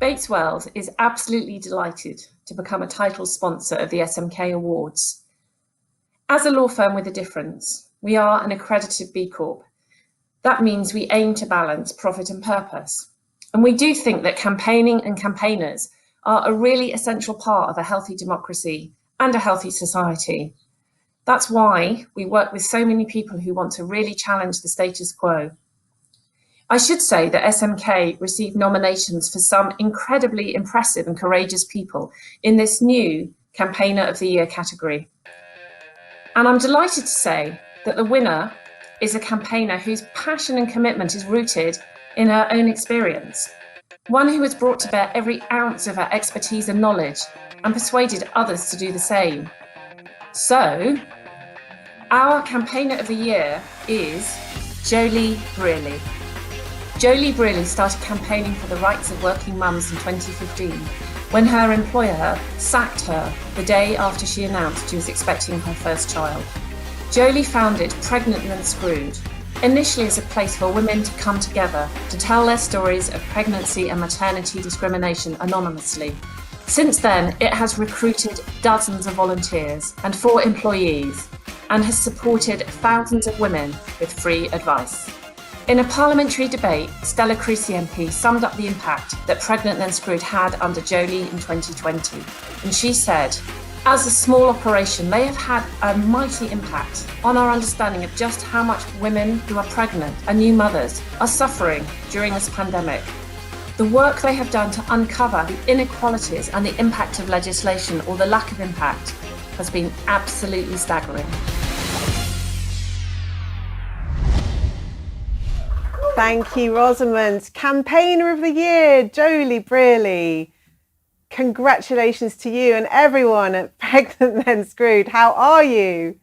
Bates Wells is absolutely delighted to become a title sponsor of the SMK Awards. As a law firm with a difference, we are an accredited B Corp. That means we aim to balance profit and purpose. And we do think that campaigning and campaigners are a really essential part of a healthy democracy and a healthy society. That's why we work with so many people who want to really challenge the status quo. I should say that SMK received nominations for some incredibly impressive and courageous people in this new Campaigner of the Year category. And I'm delighted to say that the winner is a campaigner whose passion and commitment is rooted in her own experience, one who has brought to bear every ounce of her expertise and knowledge and persuaded others to do the same. So, our Campaigner of the Year is Joeli Brearly. Joeli Brearly started campaigning for the rights of working mums in 2015 when her employer sacked her the day after she announced she was expecting her first child. Joeli founded Pregnant and Screwed, initially as a place for women to come together to tell their stories of pregnancy and maternity discrimination anonymously. Since then, it has recruited dozens of volunteers and 4 employees and has supported thousands of women with free advice. In a parliamentary debate, Stella Creasy MP summed up the impact that Pregnant and Screwed had under Joeli in 2020. And she said, as a small operation, they have had a mighty impact on our understanding of just how much women who are pregnant and new mothers are suffering during this pandemic. The work they have done to uncover the inequalities and the impact of legislation or the lack of impact has been absolutely staggering. Thank you, Rosamond. Campaigner of the Year, Joeli Brearly. Congratulations to you and everyone at Pregnant Then Screwed. How are you?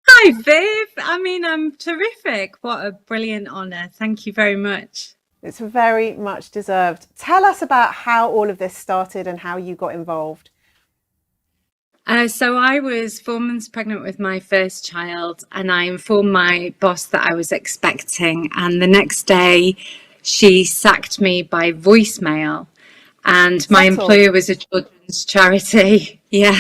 Hi, Viv. I'm terrific. What a brilliant honour. Thank you very much. It's very much deserved. Tell us about how all of this started and how you got involved. So I was 4 months pregnant with my first child, and I informed my boss that I was expecting. And the next day, she sacked me by voicemail. And my employer was a children's charity. Yeah.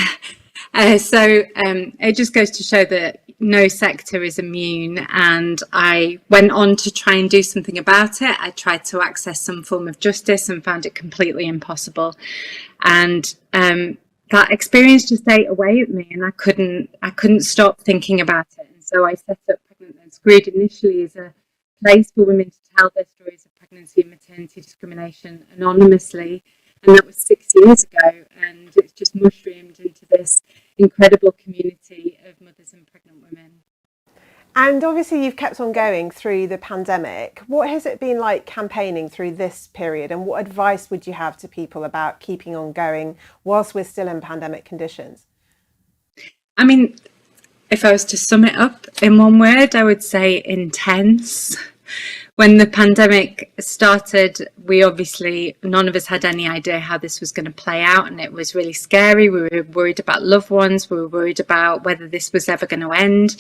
So it just goes to show that no sector is immune. And I went on to try and do something about it. I tried to access some form of justice and found it completely impossible. And that experience just ate away at me, and I couldn't stop thinking about it. And so I set up Pregnant and Screwed initially as a place for women to tell their stories of pregnancy and maternity discrimination anonymously. And that was 6 years ago, and it's just mushroomed into this incredible community of mothers and pregnant women. And obviously you've kept on going through the pandemic. What has it been like campaigning through this period, and what advice would you have to people about keeping on going whilst we're still in pandemic conditions? If I was to sum it up in one word, I would say intense. When the pandemic started, none of us had any idea how this was going to play out, and it was really scary. We were worried about loved ones. We were worried about whether this was ever going to end.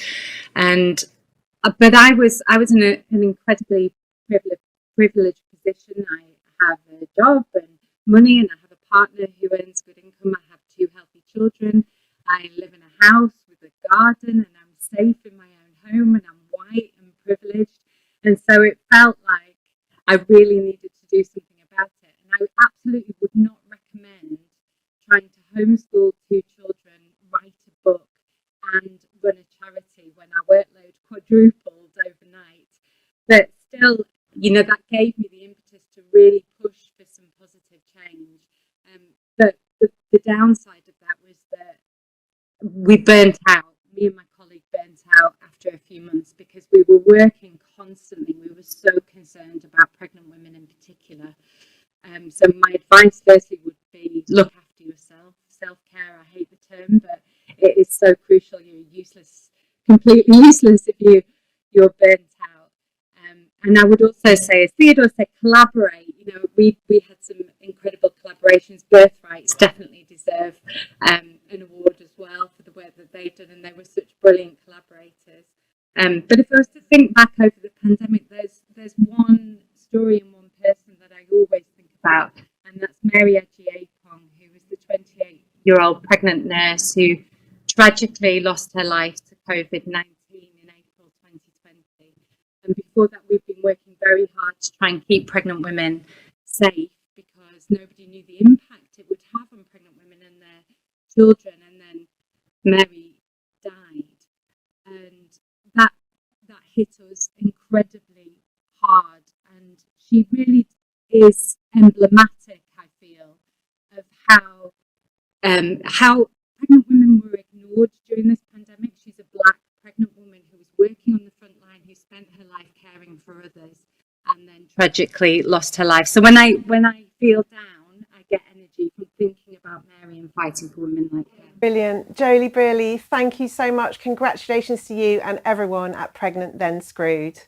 But I was in an incredibly privileged position. I have a job and money, and I have a partner who earns good income. I have 2 healthy children. I live in a house with a garden, and I'm safe in my own home, and I'm white and privileged. And so it felt like I really needed to do something about it. And I absolutely would not recommend trying to homeschool 2 children, write a book, and run a charity when our workload quadrupled overnight. But still, that gave me the impetus to really push for some positive change. But the downside of that was that we burnt out. Me and my colleague burnt out after a few months because we were working constantly. We were so concerned about pregnant women in particular. So my advice firstly would be look after yourself. Self-care, I hate the term, but it is so crucial. You're completely useless if you're burnt out. And I would also say, as Theodore said, collaborate. We had some incredible collaborations. Birthrights definitely deserve an award as well for the work that they've done, and they were such brilliant collaborators. But if I was to think back over the pandemic, there's one story and one person that I always think about, and Mary Ejiapong, who was the 28-year-old pregnant nurse who tragically lost her life to COVID-19 in April 2020. And before that, we've been working very hard to try and keep pregnant women safe because nobody knew the impact it would have on pregnant women and their children. And then Mary died, and that hit us incredibly hard. And she really is emblematic, I feel, of how pregnant women were ignored during this pandemic. She's a Black pregnant woman who was working on the front line, who spent her life caring for others, and then tragically lost her life. So when I feel down, I get energy from thinking about Mary and fighting for women like her. Brilliant. Joeli Brearly, thank you so much. Congratulations to you and everyone at Pregnant Then Screwed.